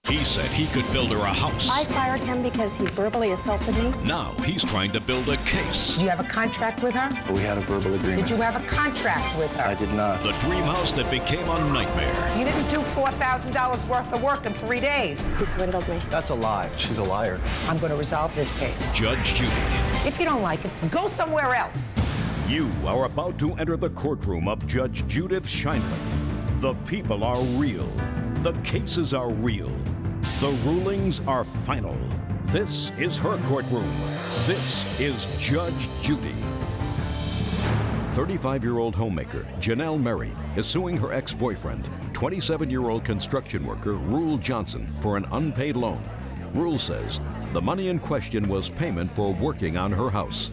He said he could build her a house. I fired him because he verbally assaulted me. Now he's trying to build a case. Did you have a contract with her? We had a verbal agreement. Did you have a contract with her? I did not. The dream house that became a nightmare. You didn't do $4,000 worth of work in 3 days. He swindled me. That's a lie. She's a liar. I'm going to resolve this case. Judge Judy. If you don't like it, go somewhere else. You are about to enter the courtroom of Judge Judith Scheinman. The people are real. The cases are real. The rulings are final. This is her courtroom. This is Judge Judy. 35-year-old homemaker Janelle Murray is suing her ex-boyfriend, 27-year-old construction worker Rule Johnson, for an unpaid loan. Rule says the money in question was payment for working on her house.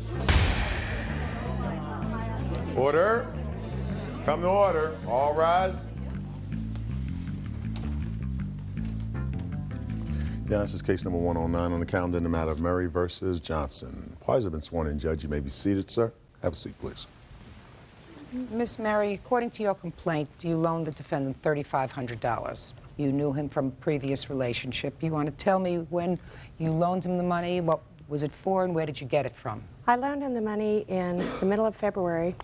Order. Come to order. All rise. Yeah, this is case number 109 on the calendar in the matter of Murray versus Johnson. Parties have been sworn in, Judge. You may be seated, sir. Have a seat, please. Miss Mary, according to your complaint, you loaned the defendant $3,500. You knew him from a previous relationship. You want to tell me when you loaned him the money, what was it for, and where did you get it from? I loaned him the money in the middle of February.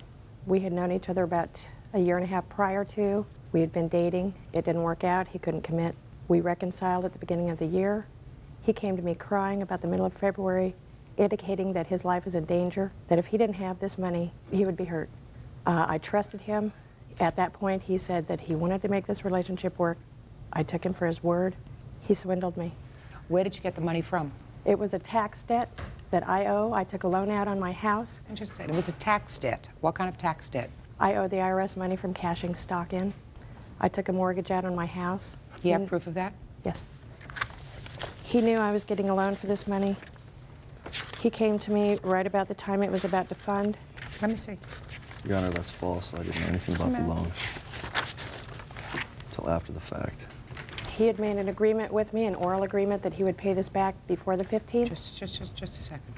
We had known each other about a year and a half prior to. We had been dating. It didn't work out. He couldn't commit. We reconciled at the beginning of the year. He came to me crying about the middle of February, indicating that his life was in danger, that if he didn't have this money, he would be hurt. I trusted him. At that point, he said that he wanted to make this relationship work. I took him for his word. He swindled me. Where did you get the money from? It was a tax debt that I owe. I took a loan out on my house. I just said it was a tax debt. What kind of tax debt? I owe the IRS money from cashing stock in. I took a mortgage out on my house. Do you have proof of that? Yes. He knew I was getting a loan for this money. He came to me right about the time it was about to fund. Let me see. Your Honor, that's false. I didn't know anything about the loan until after the fact. He had made an agreement with me, an oral agreement, that he would pay this back before the 15th. Just a second.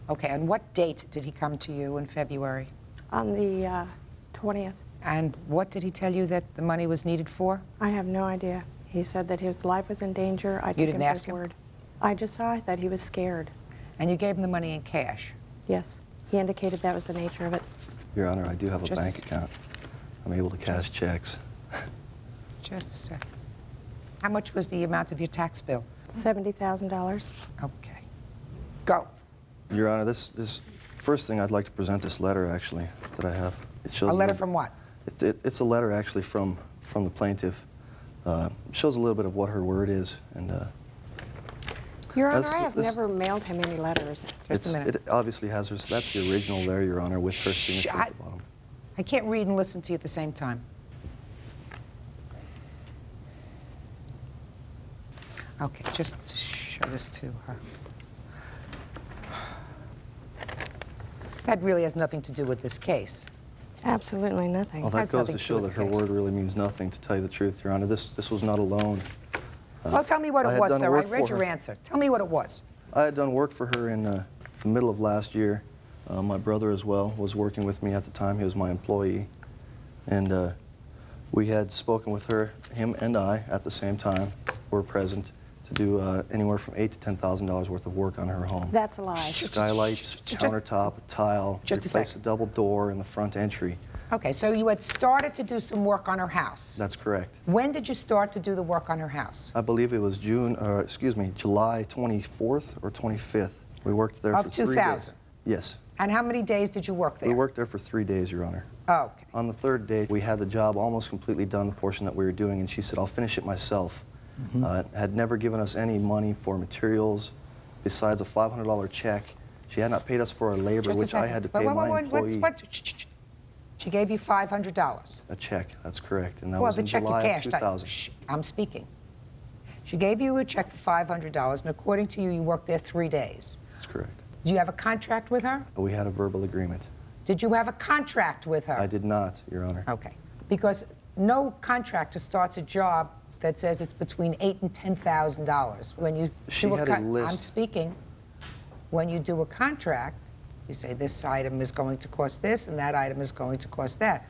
Okay, and what date did he come to you in February? On the 20th. And what did he tell you that the money was needed for? I have no idea. He said that his life was in danger. I took him for his word. I just saw that he was scared. And you gave him the money in cash? Yes. He indicated that was the nature of it. Your Honor, I do have a bank account. I'm able to cash checks. Just a second. How much was the amount of your tax bill? $70,000. Okay. Go. Your Honor, this first thing I'd like to present this letter, actually, that I have. It shows a letter from what? It's a letter, actually, from the plaintiff. It shows a little bit of what her word is. And Your Honor, I have never mailed him any letters. Just a minute. It obviously has her. That's the original there, Your Honor, with her signature at the bottom. I can't read and listen to you at the same time. Okay, just show this to her. That really has nothing to do with this case. Absolutely nothing. Well, that goes to show that her word really means nothing, to tell you the truth, Your Honor. This was not a loan. Well, tell me what it was, sir. I read your answer. Tell me what it was. I had done work for her in the middle of last year. My brother, as well, was working with me at the time. He was my employee. And we had spoken with her, him and I, at the same time, were present, to do anywhere from $8,000 to $10,000 worth of work on her home. That's a lie. Skylights, countertop, tile, replace a double door in the front entry. Okay, so you had started to do some work on her house. That's correct. When did you start to do the work on her house? I believe it was July 24th or 25th. We worked there for 3 days. Of 2000? Yes. And how many days did you work there? We worked there for 3 days, Your Honor. Oh, okay. On the third day, we had the job almost completely done, the portion that we were doing, and she said, I'll finish it myself. Had never given us any money for materials besides a $500 check. She had not paid us for our labor, which I had to pay my employee. She gave you $500. A check, that's correct. And that was in July of 2000. I'm speaking. She gave you a check for $500, and according to you, you worked there 3 days. That's correct. Did you have a contract with her? We had a verbal agreement. Did you have a contract with her? I did not, Your Honor. Okay. Because no contractor starts a job that says it's between $8,000 and $10,000. When you she had a list. I'm speaking. When you do a contract, you say this item is going to cost this and that item is going to cost that.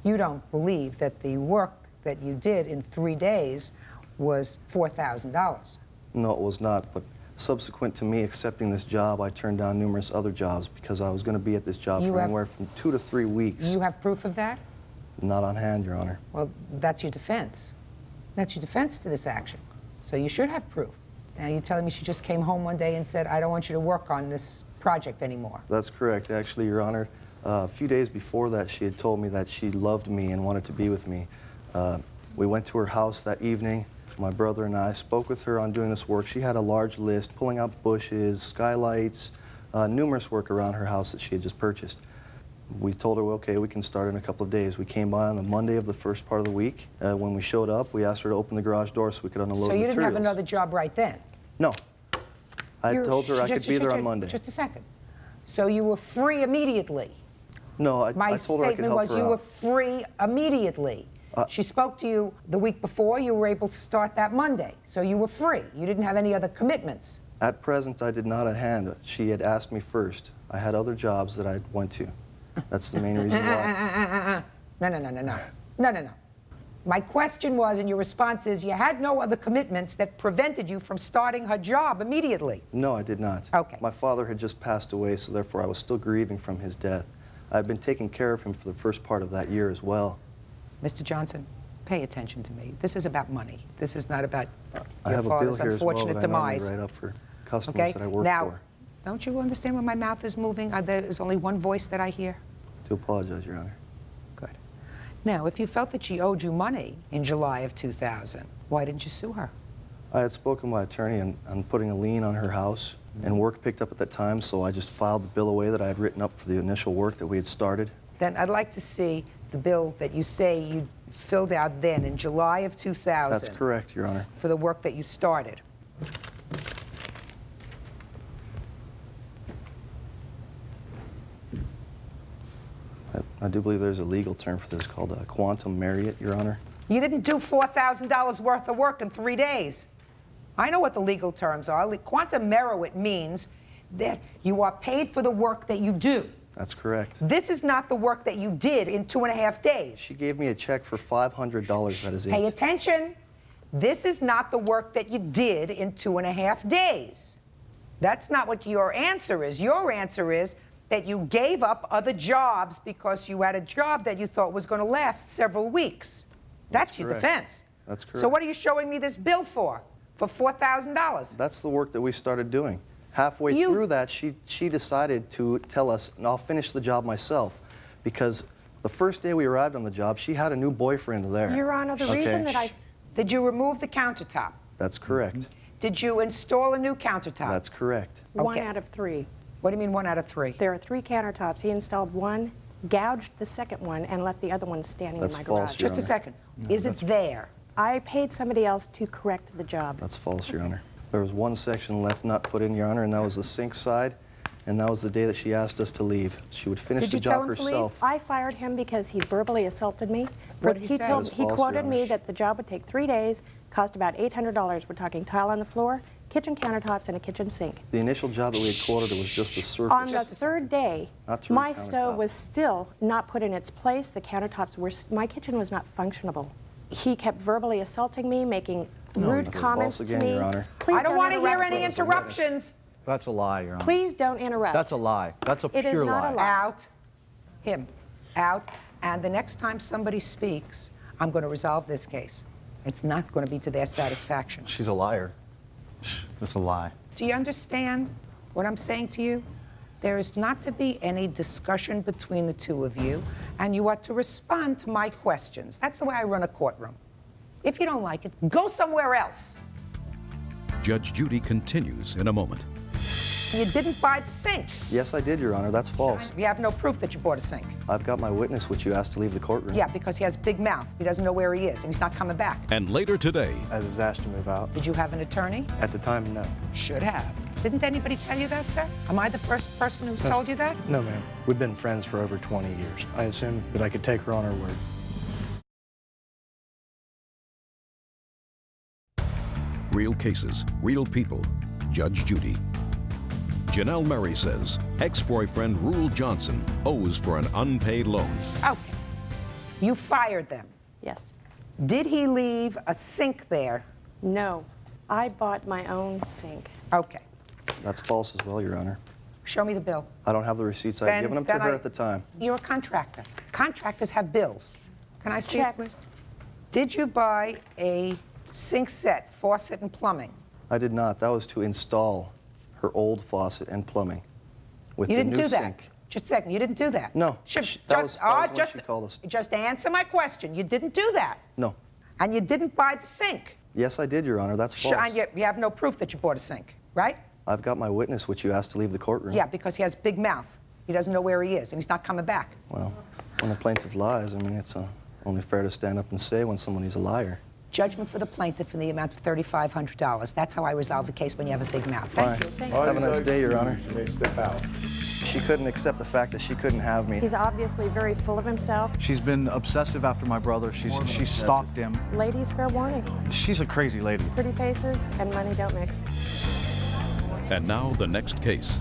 You don't believe that the work that you did in 3 days was $4,000. No, it was not, but subsequent to me accepting this job, I turned down numerous other jobs because I was going to be at this job for anywhere from 2 to 3 weeks. You have proof of that? Not on hand, Your Honor. Well, that's your defense. That's your defense to this action. So you should have proof. Now you're telling me she just came home one day and said, I don't want you to work on this project anymore. That's correct. Actually, Your Honor, a few days before that, she had told me that she loved me and wanted to be with me. We went to her house that evening. My brother and I spoke with her on doing this work. She had a large list, pulling out bushes, skylights, numerous work around her house that she had just purchased. We told her, well, okay, we can start in a couple of days. We came by on the Monday of the first part of the week. When we showed up, we asked her to open the garage door so we could unload the materials. So you didn't have another job right then? No. I told her I could be there on Monday. Just a second. So you were free immediately? No, I told her I could help her out. My statement was you were free immediately. She spoke to you the week before. You were able to start that Monday. So you were free. You didn't have any other commitments. At present, I did not at hand. She had asked me first. I had other jobs that I went to. That's the main reason why. No. My question was, and your response is, you had no other commitments that prevented you from starting her job immediately. No, I did not. Okay. My father had just passed away, so therefore I was still grieving from his death. I've been taking care of him for the first part of that year as well. Mr. Johnson, pay attention to me. This is about money. This is not about I your have a bill father's here as well unfortunate that I normally demise. write up for customers that I work now, for. Don't you understand when my mouth is moving? There's only one voice that I hear. I do apologize, Your Honor. Good. Now, if you felt that she owed you money in July of 2000, why didn't you sue her? I had spoken to my attorney on putting a lien on her house, and work picked up at that time, so I just filed the bill away that I had written up for the initial work that we had started. Then I'd like to see the bill that you say you filled out then in July of 2000. That's correct, Your Honor. For the work that you started. I do believe there's a legal term for this called quantum merit, Your Honor. You didn't do $4,000 worth of work in 3 days. I know what the legal terms are. Quantum merit means that you are paid for the work that you do. That's correct. This is not the work that you did in 2.5 days. She gave me a check for $500, that is it. Pay attention. This is not the work that you did in 2.5 days. That's not what your answer is. Your answer is that you gave up other jobs because you had a job that you thought was going to last several weeks. That's your defense. That's correct. So what are you showing me this bill for $4,000? That's the work that we started doing. Halfway through that, she decided to tell us, and I'll finish the job myself, because the first day we arrived on the job, she had a new boyfriend there. Your Honor, the reason that I... Did you remove the countertop? That's correct. Did you install a new countertop? That's correct. One out of 3. What do you mean 1 out of 3? There are 3 countertops. He installed one, gouged the second one, and left the other one standing in my garage. Just a second. Is it there? I paid somebody else to correct the job. That's false, Your Honor. There was one section left not put in, Your Honor, and that was the sink side, and that was the day that she asked us to leave. She would finish the job herself. I fired him because he verbally assaulted me. What did he say? He quoted me that the job would take 3 days, cost about $800. We're talking tile on the floor, kitchen countertops, and a kitchen sink. The initial job that we had quoted was just the surface. On the 3rd day, my stove was still not put in its place. The countertops were, my kitchen was not functionable. He kept verbally assaulting me, making rude comments to me. Your Honor. Please I don't want to hear any interruptions. That's a lie, Your Honor. Please don't interrupt. That's a lie. That's a pure lie. It is not a lie. Out. Him. Out. And the next time somebody speaks, I'm going to resolve this case. It's not going to be to their satisfaction. She's a liar. That's a lie. Do you understand what I'm saying to you? There is not to be any discussion between the two of you, and you are to respond to my questions. That's the way I run a courtroom. If you don't like it, go somewhere else. Judge Judy continues in a moment. You didn't buy the sink. Yes, I did, Your Honor. That's false. You have no proof that you bought a sink. I've got my witness, which you asked to leave the courtroom. Yeah, because he has a big mouth. He doesn't know where he is, and he's not coming back. And later today, I was asked to move out. Did you have an attorney? At the time, no. Should have. Didn't anybody tell you that, sir? Am I the first person who's told you that? No, ma'am. We've been friends for over 20 years. I assumed that I could take her on her word. real cases, real people. Judge Judy. Janelle Murray says ex-boyfriend Rule Johnson owes for an unpaid loan. Okay. You fired them. Yes. Did he leave a sink there? No, I bought my own sink. Okay. That's false as well, Your Honor. Show me the bill. I don't have the receipts. I've given them to her at the time. You're a contractor. Contractors have bills. Can I see it, Checks. please? Did you buy a sink set, faucet, and plumbing? I did not. That was to install her old faucet and plumbing with You the didn't new do that. sink. Just a second. You didn't do that. No. That was when she called us. Just answer my question. You didn't do that. No. And you didn't buy the sink. Yes, I did, Your Honor. That's false. And you have no proof that you bought a sink, right? I've got my witness, which you asked to leave the courtroom. Yeah, because he has a big mouth. He doesn't know where he is, and he's not coming back. Well, when the plaintiff lies, I mean, it's only fair to stand up and say when somebody's a liar. Judgment for the plaintiff in the amount of $3,500. That's how I resolve the case when you have a big mouth. Thank you. Thank Have a nice day, Your Honor. You may step out. She couldn't accept the fact that she couldn't have me. He's obviously very full of himself. She's been obsessive after my brother. She's stalked him. Ladies, fair warning. She's a crazy lady. Pretty faces and money don't mix. And now the next case.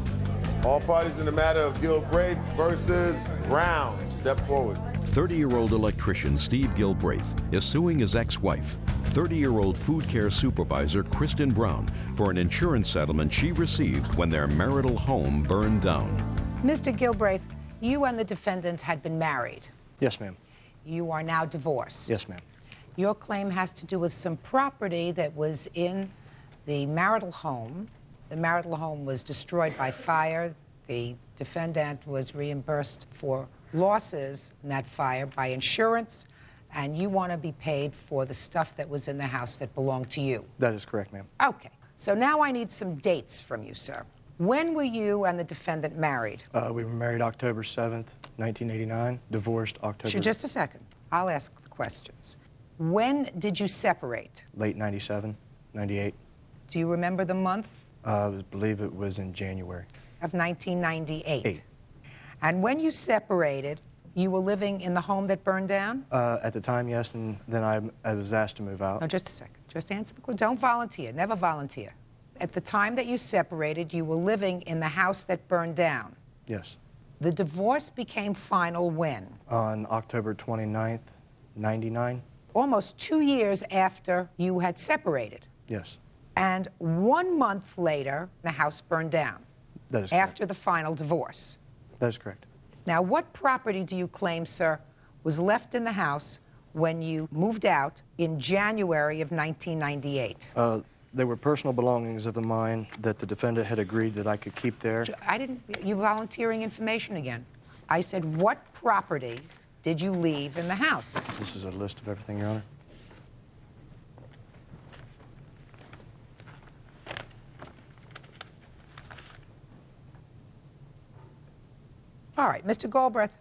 All parties in the matter of Gilbraith versus Brown, step forward. 30-year-old electrician Steve Gilbraith is suing his ex-wife, 30-year-old food care supervisor Kristen Brown, for an insurance settlement she received when their marital home burned down. Mr. Gilbraith, you and the defendant had been married. Yes, ma'am. You are now divorced. Yes, ma'am. Your claim has to do with some property that was in the marital home. The marital home was destroyed by fire. The defendant was reimbursed for losses in that fire by insurance, and you want to be paid for the stuff that was in the house that belonged to you. That is correct, ma'am. Okay. So now I need some dates from you, sir. When were you and the defendant married? We were married October 7th, 1989, divorced October... Sure, just a second. I'll ask the questions. When did you separate? Late 97, 98. Do you remember the month? I believe it was in January. Of 1998. 8. And when you separated, you were living in the home that burned down? At the time, yes, and then I was asked to move out. No, just a second. Just answer the question. Don't volunteer. Never volunteer. At the time that you separated, you were living in the house that burned down. Yes. The divorce became final when? On October 29th, 99. Almost 2 years after you had separated. Yes. And 1 month later, the house burned down. That is correct. After the final divorce. That is correct. Now, what property do you claim, sir, was left in the house when you moved out in January of 1998? They were personal belongings of mine that the defendant had agreed that I could keep there. You're volunteering information again. I said, what property did you leave in the house? This is a list of everything, Your Honor. All right, Mr. Galbraith,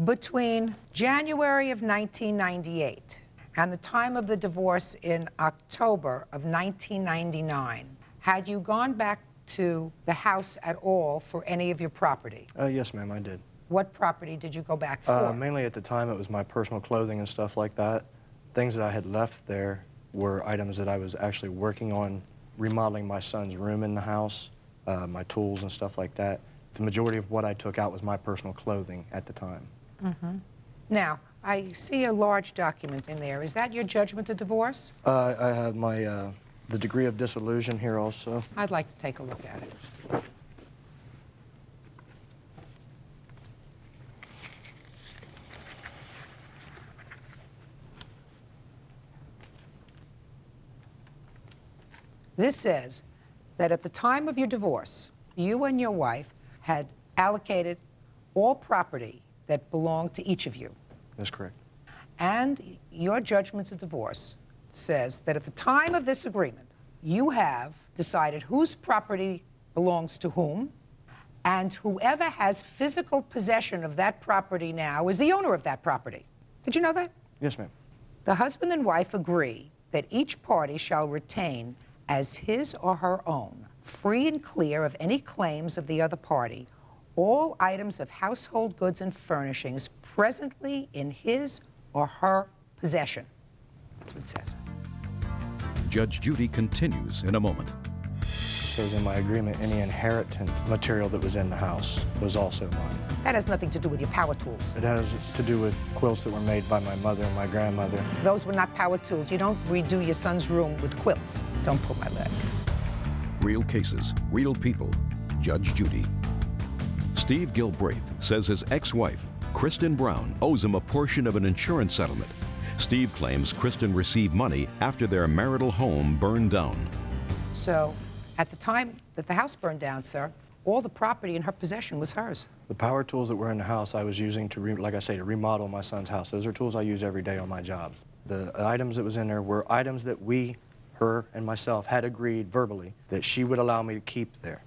between January of 1998 and the time of the divorce in October of 1999, had you gone back to the house at all for any of your property? Yes, ma'am, I did. What property did you go back for? Mainly at the time, it was my personal clothing and stuff like that. Things that I had left there were items that I was actually working on remodeling my son's room in the house, my tools and stuff like that. The majority of what I took out was my personal clothing at the time. Mm-hmm. Now, I see a large document in there. Is that your judgment of divorce? I have my, the degree of dissolution here also. I'd like to take a look at it. This says that at the time of your divorce, you and your wife had allocated all property that belonged to each of you. That's correct. And your judgment of divorce says that at the time of this agreement, you have decided whose property belongs to whom, and whoever has physical possession of that property now is the owner of that property. Did you know that? Yes, ma'am. The husband and wife agree that each party shall retain as his or her own, free and clear of any claims of the other party, all items of household goods and furnishings presently in his or her possession. That's what it says. Judge Judy continues in a moment. says in my agreement, any inheritance material that was in the house was also mine. That has nothing to do with your power tools. It has to do with quilts that were made by my mother and my grandmother. Those were not power tools. You don't redo your son's room with quilts. Don't pull my leg. Real cases, real people. Judge Judy. Steve Gilbraith says his ex-wife, Kristen Brown, owes him a portion of an insurance settlement. Steve claims Kristen received money after their marital home burned down. So, at the time that the house burned down, sir, all the property in her possession was hers. The power tools that were in the house I was using to, like I say, to remodel my son's house. Those are tools I use every day on my job. The items that was in there were items that we, her and myself, had agreed verbally that she would allow me to keep there.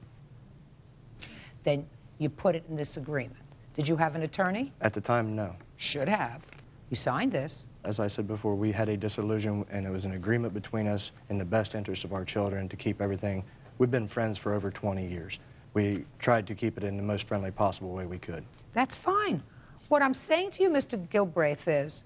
Then you put it in this agreement. Did you have an attorney? At the time, no. Should have. You signed this. As I said before, we had a disillusion, and it was an agreement between us in the best interest of our children to keep everything. We've been friends for over 20 years. We tried to keep it in the most friendly possible way we could. That's fine. What I'm saying to you, Mr. Gilbraith, is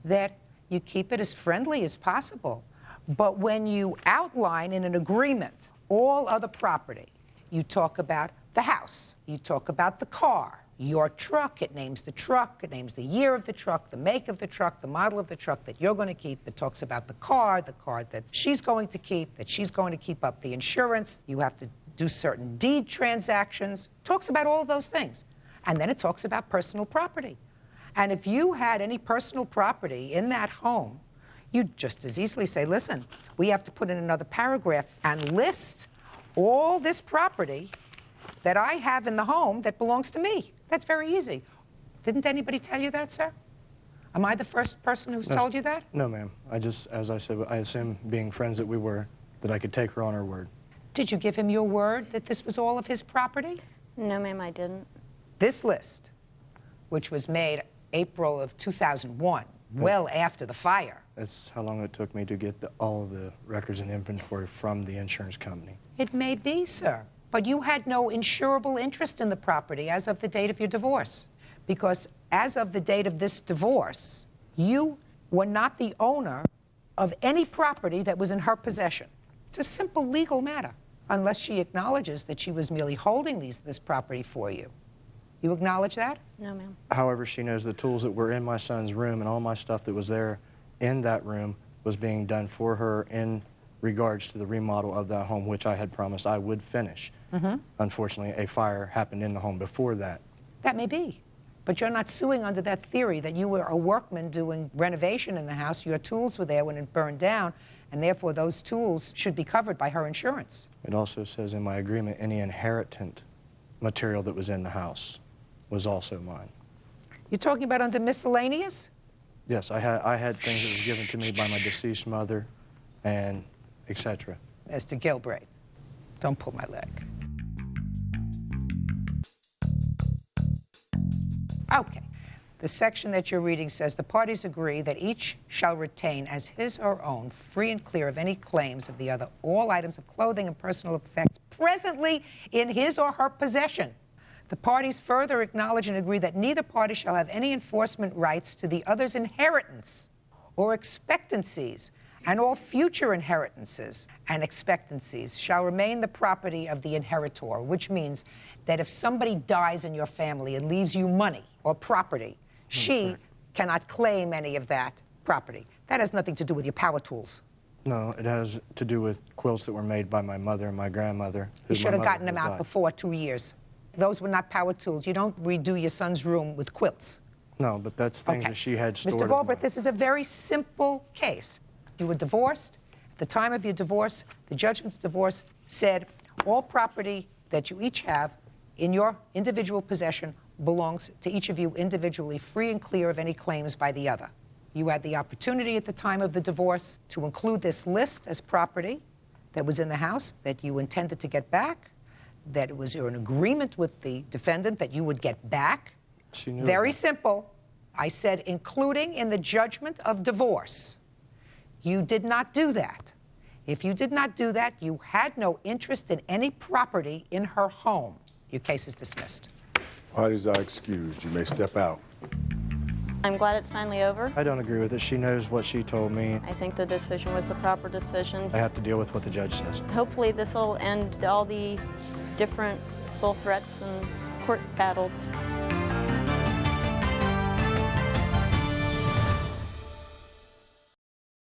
that you keep it as friendly as possible. But when you outline in an agreement all other property, you talk about the house, you talk about the car, your truck, it names the truck, it names the year of the truck, the make of the truck, the model of the truck that you're going to keep. It talks about the car that she's going to keep, that she's going to keep up the insurance. You have to do certain deed transactions. It talks about all of those things. And then it talks about personal property. And if you had any personal property in that home, you'd just as easily say, listen, we have to put in another paragraph and list all this property that I have in the home that belongs to me. That's very easy. Didn't anybody tell you that, sir? Am I the first person who's told you that? No, ma'am. I just, as I said, I assumed being friends that we were, that I could take her on her word. Did you give him your word that this was all of his property? No, ma'am, I didn't. This list, which was made April of 2001, well after the fire. That's how long it took me to get all the records and inventory from the insurance company. It may be, sir. But you had no insurable interest in the property as of the date of your divorce. Because as of the date of this divorce, you were not the owner of any property that was in her possession. It's a simple legal matter, unless she acknowledges that she was merely holding this property for you. You acknowledge that? No, ma'am. However, she knows the tools that were in my son's room and all my stuff that was there in that room was being done for her in regards to the remodel of that home, which I had promised I would finish. Unfortunately, a fire happened in the home before that. That may be. But you're not suing under that theory that you were a workman doing renovation in the house. Your tools were there when it burned down, and therefore those tools should be covered by her insurance. It also says in my agreement any inheritance material that was in the house was also mine. You're talking about under miscellaneous? Yes, I had things that were given to me by my deceased mother and etc. Mr. Gilbraith, don't pull my leg. Okay. The section that you're reading says the parties agree that each shall retain as his or own, free and clear of any claims of the other, all items of clothing and personal effects presently in his or her possession. The parties further acknowledge and agree that neither party shall have any enforcement rights to the other's inheritance or expectancies, and all future inheritances and expectancies shall remain the property of the inheritor, which means that if somebody dies in your family and leaves you money or property, she cannot claim any of that property. That has nothing to do with your power tools. No, it has to do with quilts that were made by my mother and my grandmother. You should have gotten them out before 2 years. Those were not power tools. You don't redo your son's room with quilts. No, but that's things that she had stored. Mr. Galbraith, this is a very simple case. You were divorced. At the time of your divorce, the judgment's divorce said all property that you each have in your individual possession belongs to each of you individually, free and clear of any claims by the other. You had the opportunity at the time of the divorce to include this list as property that was in the house that you intended to get back, that it was an agreement with the defendant that you would get back. She knew Very that. simple. I said including in the judgment of divorce. You did not do that. If you did not do that, you had no interest in any property in her home. Your case is dismissed. Parties are excused. You may step out. I'm glad it's finally over. I don't agree with it. She knows what she told me. I think the decision was the proper decision. I have to deal with what the judge says. Hopefully this will end all the different full threats and court battles.